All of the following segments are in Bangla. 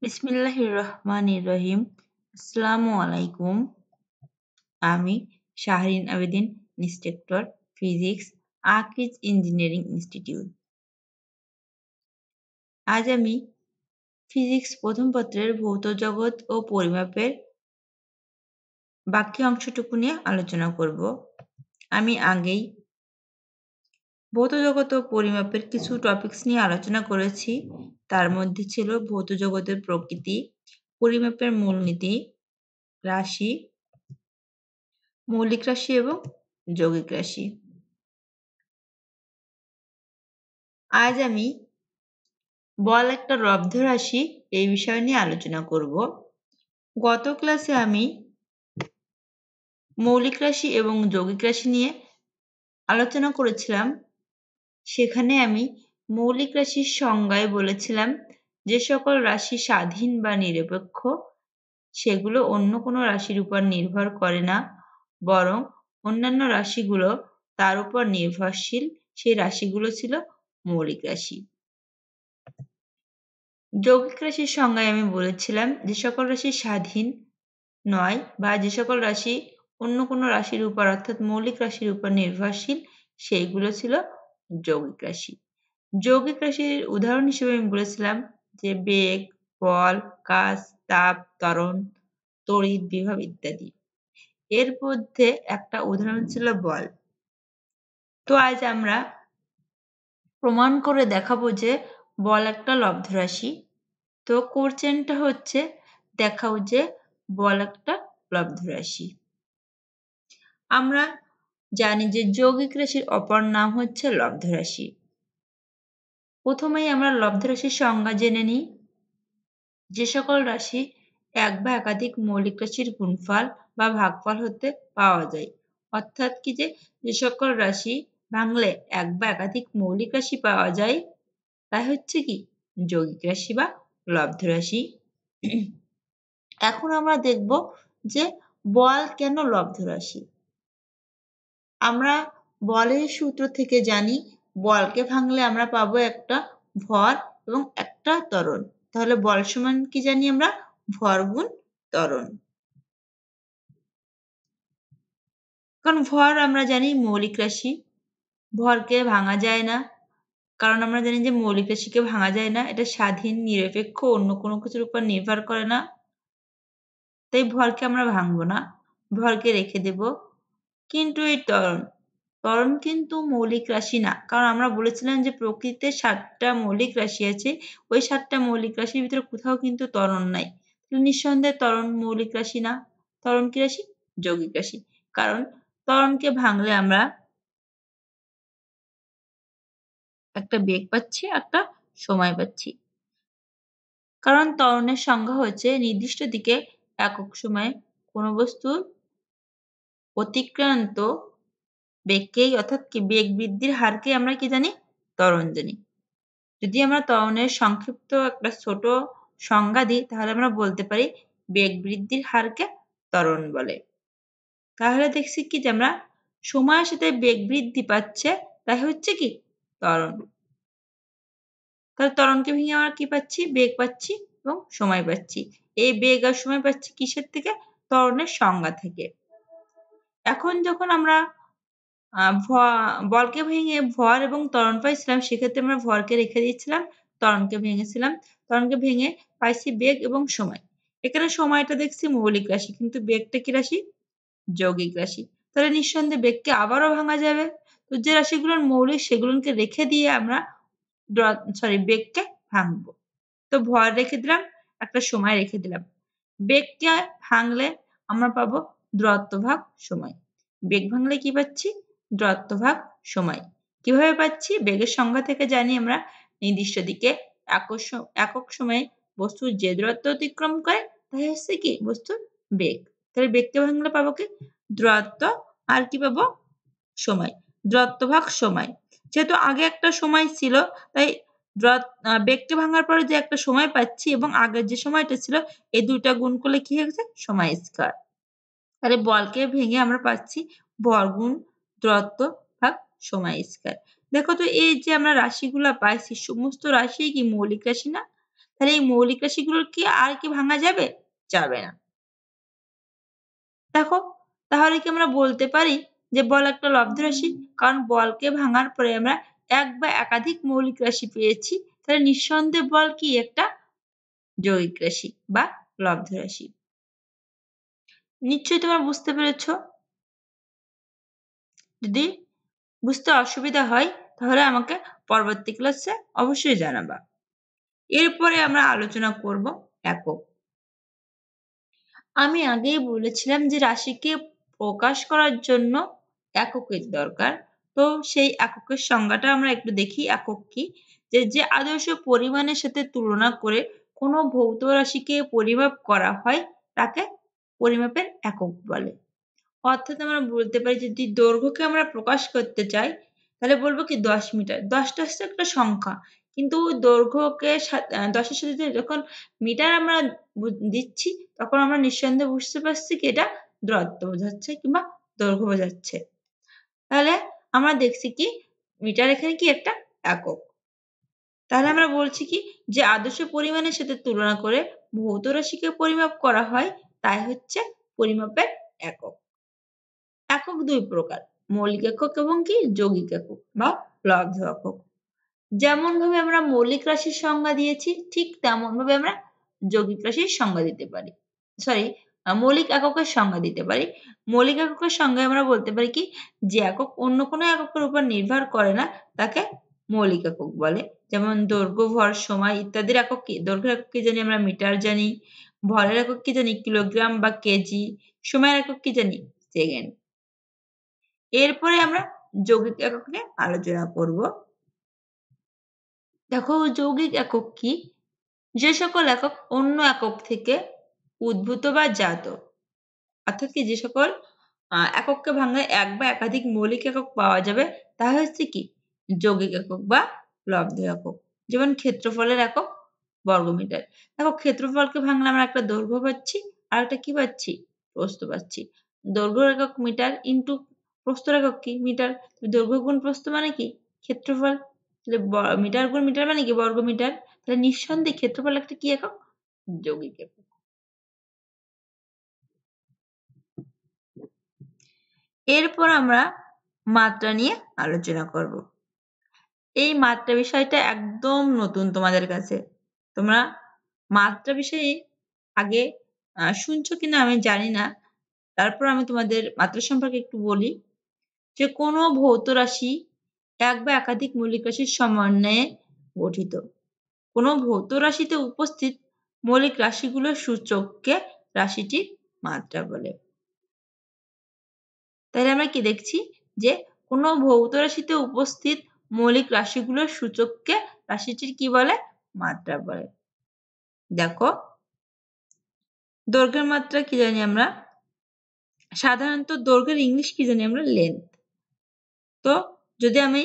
বিসমিল্লাহির রহমানির রহিম। আসসালামু আলাইকুম। আমি Shahrin Abedin, instructor, physics, Akij engineering institute. আজ আমি ফিজিক্স প্রথম পত্রের ভৌত জগৎ ও পরিমাপের বাকি অংশটুকু নিয়ে আলোচনা করব। আমি আগেই ভৌত জগৎ ও পরিমাপের কিছু টপিকস নিয়ে আলোচনা করেছি। তার মধ্যে ছিল ভৌত জগতের প্রকৃতি, পরিমাপের মূলনীতি, রাশি, মৌলিক রাশি এবং যৌগিক রাশি। আজ আমি বল একটা লব্ধ রাশি এই বিষয় নিয়ে আলোচনা করব। গত ক্লাসে আমি মৌলিক রাশি এবং যৌগিক রাশি নিয়ে আলোচনা করেছিলাম। সেখানে আমি মৌলিক রাশির সংজ্ঞায় বলেছিলাম যে সকল রাশি স্বাধীন বা নিরপেক্ষ সেগুলো অন্য কোনো রাশির উপর নির্ভর করে না, বরং অন্যান্য রাশিগুলো তার উপর নির্ভরশীল। সেই রাশিগুলো ছিল মৌলিক রাশি। যৌগিক রাশির সংজ্ঞায় আমি বলেছিলাম যে সকল রাশি স্বাধীন নয় বা যে সকল রাশি অন্য কোনো রাশির উপর অর্থাৎ মৌলিক রাশির উপর নির্ভরশীল সেইগুলো ছিল যৌগিক রাশি। যৌগিক রাশির উদাহরণ হিসেবে আমি বলেছিলাম যে বেগ, বল, কাজ, তাপ, ত্বরণ, তড়িৎ, বিভব ইত্যাদি। এর মধ্যে একটা উদাহরণ ছিল বল। তো আজ আমরা প্রমাণ করে দেখাবো যে বল একটা লব্ধ রাশি। তো কোশ্চেনটা হচ্ছে দেখাও যে বল একটা লব্ধ রাশি। আমরা জানি যে যৌগিক রাশির অপর নাম হচ্ছে লব্ধ রাশি। প্রথমেই আমরা লব্ধ রাশির সংজ্ঞা জেনে নিই। যে সকল রাশি এক বা একাধিক মৌলিক রাশির গুণফল বা ভাগফল হতে পাওয়া যায়, অর্থাৎ কি যে সকল রাশি ভাঙলে এক বা একাধিক মৌলিক রাশি পাওয়া যায় তাই হচ্ছে কি যৌগিক রাশি বা লব্ধ রাশি। এখন আমরা দেখব যে বল কেন লব্ধ রাশি। আমরা বলের সূত্র থেকে জানি বলকে ভাঙলে আমরা পাবো একটা ভর এবং একটা ত্বরণ। তাহলে বল সমান কি জানি আমরা ভর গুণ ত্বরণ। কারণ ভর আমরা জানি মৌলিক রাশি, ভরকে ভাঙা যায় না। কারণ আমরা জানি যে মৌলিক রাশিকে ভাঙা যায় না, এটা স্বাধীন নিরপেক্ষ অন্য কোনো কিছুর উপর নির্ভর করে না, তাই ভরকে আমরা ভাঙবো না, ভরকে রেখে দেব। কিন্তু এই ত্বরণ কিন্তু মৌলিক রাশি না, কারণ আমরা বলেছিলাম যে প্রকৃতিতে 7টা মৌলিক রাশি আছে, ওই 7টা মৌলিক রাশির ভিতরে কোথাও কিন্তু ত্বরণ নাই। নিঃসন্দেহে ত্বরণ মৌলিক রাশি না। ত্বরণ কি রাশি? যৌগিক রাশি। কারণ ত্বরণকে ভাঙলে আমরা একটা বেগ পাচ্ছি, একটা সময় পাচ্ছি। কারণ ত্বরণের সংজ্ঞা হচ্ছে নির্দিষ্ট দিকে একক সময়ে কোনো বস্তুর অতিক্রান্ত বেগকেই অর্থাৎ কি বেগ বৃদ্ধির হারকে আমরা কি জানি? ত্বরণ জানি। যদি আমরা ত্বরণের সংক্ষিপ্ত একটা ছোট সংজ্ঞা দিই তাহলে আমরা বলতে পারি বেগ বৃদ্ধির হারকে ত্বরণ বলে। তাহলে দেখছি কি যে আমরা সময়ের সাথে বেগ বৃদ্ধি পাচ্ছে তাই হচ্ছে কি ত্বরণ। তাহলে ত্বরণকে ভেঙে আমরা কি পাচ্ছি? বেগ পাচ্ছি এবং সময় পাচ্ছি। এই বেগ আর সময় পাচ্ছি কিসের থেকে? ত্বরণের সংজ্ঞা থেকে। এখন যখন আমরা বলকে ভেঙে ভর এবং ত্বরণ পাইছিলাম সেক্ষেত্রে আমরা ভরকে রেখে দিয়েছিলাম, ত্বরণকে ভেঙেছিলাম। ত্বরণকে ভেঙে পাইছি বেগ এবং সময়। এখানে সময়টা দেখছি মৌলিক রাশি, কিন্তু বেগটা কি রাশি? যৌগিক রাশি। তাহলে নিঃসন্দেহে বেগকে আবারও ভাঙা যাবে। তো যে রাশিগুলোর মৌলিক সেগুলোকে রেখে দিয়ে আমরা বেগকে ভাঙবো। তো ভর রেখে দিলাম, একটা সময় রেখে দিলাম। বেগকে ভাঙলে আমরা পাবো দূরত্ব ভাগ সময়। বেগ ভাঙলে কি পাচ্ছি? দূরত্ব ভাগ সময়। কিভাবে পাচ্ছি? বেগের সংজ্ঞা থেকে জানি আমরা নির্দিষ্ট দিকে একক সময়ে বস্তুর যে দূরত্ব অতিক্রম করে তাই হচ্ছে কি বস্তুর বেগ। তাহলে বেগকে ভাঙলে পাবো কি? দূরত্ব আর কি পাবো? সময়। দূরত্ব ভাগ সময়। যেহেতু আগে একটা সময় ছিল তাই বেগকে ভাঙার পরে যে একটা সময় পাচ্ছি এবং আগের যে সময়টা ছিল এই দুইটা গুণ করলে কি হয়ে গেছে? সময় স্কয়ার। তাহলে বলকে ভেঙে আমরা পাচ্ছি ভর গুণ দূরত্ব ভাগ সময় স্কয়ার। দেখো তো এই যে আমরা রাশিগুলা পাইছি সমস্ত রাশিই কি মৌলিক রাশি না? তাহলে এই মৌলিক রাশিগুলোর কি ভাঙা যাবে? যাবে না। দেখো, তাহলে কি আমরা বলতে পারি যে বল একটা লব্ধ রাশি? কারণ বলকে ভাঙার পরে আমরা এক বা একাধিক মৌলিক রাশি পেয়েছি। তাহলে নিঃসন্দেহে বল কি একটা যৌগিক রাশি বা লব্ধ রাশি। নিশ্চয়ই তোমরা বুঝতে পেরেছ? যদি বুঝতে অসুবিধা হয় তাহলে আমাকে পরবর্তী ক্লাসে অবশ্যই জানাবা। এরপরে আমরা আলোচনা করব একক। আমি আগেই বলেছিলাম যে রাশিকে প্রকাশ করার জন্য এককের দরকার। তো সেই এককের সংজ্ঞাটা আমরা একটু দেখি একক কি? যে আদর্শ পরিমাণের সাথে তুলনা করে কোনো ভৌত রাশিকে পরিমাপ করা হয় তাকে পরিমাপের একক বলে। অর্থাৎ আমরা বলতে পারি যদি দৈর্ঘ্যকে আমরা প্রকাশ করতে চাই তাহলে বলব কি ১০ মিটার। ১০ টা হচ্ছে একটা সংখ্যা। কিন্তু দৈর্ঘ্যকে ১০ এর সাথে যখন মিটার আমরা দিচ্ছি তখন আমরা নিঃসন্দেহে বুঝতে পারছি কি এটা দূরত্ব বোঝাচ্ছে কিংবা দৈর্ঘ্য বোঝাচ্ছে। তাহলে আমরা দেখছি কি মিটার এখানে কি একটা একক। তাহলে আমরা বলছি কি যে আদর্শ পরিমাণের সাথে তুলনা করে ভৌত রাশিকে পরিমাপ করা হয় তাই হচ্ছে পরিমাপের একক। একক ২ প্রকার। মৌলিক একক এবং কি যৌগিক একক বা লব্ধ একক। যেমনভাবে আমরা মৌলিক রাশির সংজ্ঞা দিয়েছি ঠিক তেমনভাবে আমরা যৌগিক রাশির সংজ্ঞা দিতে পারি। সরি মৌলিক এককের সংজ্ঞা দিতে পারি। মৌলিক এককের সংজ্ঞায় আমরা বলতে পারি কি যে একক অন্য কোনো এককের উপর নির্ভর করে না তাকে মৌলিক একক বলে। যেমন দৈর্ঘ্য, ভর, সময় ইত্যাদির একক কি? দৈর্ঘ্যের একক কি জানি আমরা মিটার জানি, ভরের একক কি জানি কিলোগ্রাম বা কেজি, সময়ের একক কি জানি সেকেন্ড। এরপরে আমরা যৌগিক একক নিয়ে আলোচনা করব। দেখো যৌগিক একক কি? যে সকল একক অন্য একক থেকে উদ্ভূত বা জাত। অর্থাৎ কি যে সকল একককে ভাঙলে এক বা একাধিক মৌলিক একক পাওয়া যাবে তা হচ্ছে কি যৌগিক একক বা লব্ধ একক। যেমন ক্ষেত্রফলের একক বর্গমিটার। দেখো ক্ষেত্রফলকে ভাঙলে আমরা একটা দৈর্ঘ্য পাচ্ছি আর একটা কি পাচ্ছি? প্রস্থ পাচ্ছি। দৈর্ঘ্যের একক মিটার ইনটু প্রস্থের একক কি? মিটার। দৈর্ঘ্য গুণ প্রস্থ মানে কি? ক্ষেত্রফল। তাহলে মিটার গুণ মিটার মানে কি? বর্গমিটার। তাহলে নিঃসন্দেহে ক্ষেত্রফল একটা কি একক? যৌগিক একক। এরপর আমরা মাত্রা নিয়ে আলোচনা করব। এই মাত্রা বিষয়টা একদম নতুন তোমাদের কাছে। তোমরা মাত্রা বিষয়ে আগে শুনছো কিনা আমি জানি না। তারপর আমি তোমাদের মাত্রা সম্পর্কে একটু বলি যে কোনো ভৌত রাশি এক বা একাধিক মৌলিক রাশির সমন্বয়ে গঠিত। কোনো ভৌত রাশিতে উপস্থিত মৌলিক রাশিগুলোর সূচককে রাশিটির মাত্রা বলে। তাহলে আমরা কি দেখছি যে কোনো ভৌত রাশিতে উপস্থিত মৌলিক রাশিগুলোর সূচককে রাশিটির কি বলে? মাত্রা বলে। দেখো দৈর্ঘ্যের মাত্রা কি জানি আমরা? সাধারণত দৈর্ঘ্যের ইংলিশ কি জানি আমরা? লেন্থ। তো যদি আমি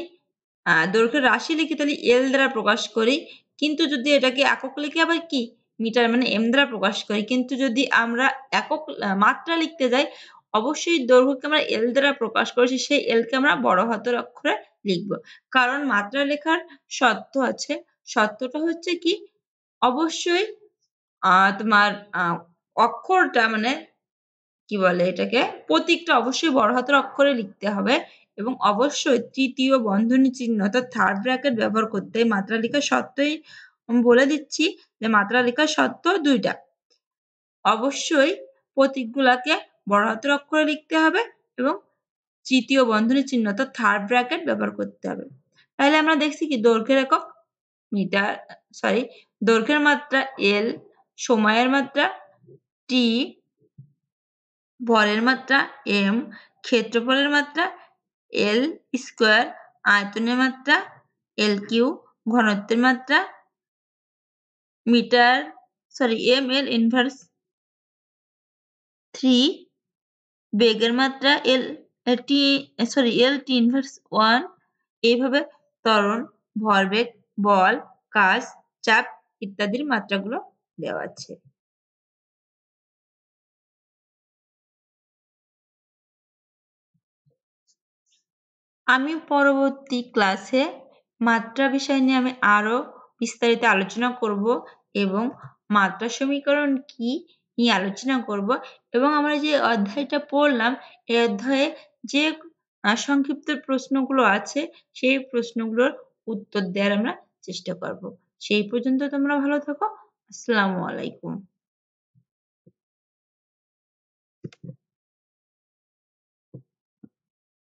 দৈর্ঘ্যের রাশি লিখি তাহলে এল দ্বারা প্রকাশ করি। কিন্তু যদি এটাকে একক লিখি আবার কি? মিটার মানে এম দ্বারা প্রকাশ করি। কিন্তু যদি আমরা একক মাত্রা লিখতে যাই অবশ্যই দৈর্ঘ্যকে আমরা এল দ্বারা প্রকাশ করেছি সেই এলকে আমরা বড় হাতের অক্ষরে লিখব। কারণ মাত্রা লেখার শর্ত আছে। শর্তটা হচ্ছে কি? অবশ্যই তোমার অক্ষরটা মানে কি বলে এটাকে? প্রতীকটা অবশ্যই বড় হাতের অক্ষরে লিখতে হবে এবং অবশ্যই তৃতীয় বন্ধনী চিহ্ন অর্থাৎ থার্ড ব্র্যাকেট ব্যবহার করতে হয়। মাত্রা লেখার শর্তই আমি বলে দিচ্ছি যে মাত্রা লেখার শর্ত ২ টা। অবশ্যই প্রতীকগুলাকে বড় হাতের অক্ষরে লিখতে হবে এবং তৃতীয় বন্ধনী চিহ্ন অর্থাৎ থার্ড ব্র্যাকেট ব্যবহার করতে হবে। তাহলে আমরা দেখছি কি দৈর্ঘ্যের একক মিটার দৈর্ঘ্যের মাত্রা এল, সময়ের মাত্রা টি, ভরের মাত্রা এম, ক্ষেত্রফলের মাত্রা এল স্কোয়ার, আয়তনের মাত্রা এল কিউ, ঘনত্বের মাত্রা মিটার এম এল ইনভার্স 3, বেগের মাত্রা এল টি ইনভার্স 1। এইভাবে ত্বরণ, ভরবেগ, বল, কাজ, চাপ ইত্যাদির মাত্রাগুলো দেওয়া আছে। আমি পরবর্তী ক্লাসে মাত্রা বিষয় নিয়ে আমি আরো বিস্তারিত আলোচনা করব এবং মাত্রা সমীকরণ কি নিয়ে আলোচনা করব এবং আমরা যে অধ্যায়টা পড়লাম এই অধ্যায়ে যে সংক্ষিপ্ত প্রশ্নগুলো আছে সেই প্রশ্নগুলোর উত্তর দেওয়ার আমরা চেষ্টা করব। সেই পর্যন্ত তোমরা ভালো থাকো। আসসালামু আলাইকুম।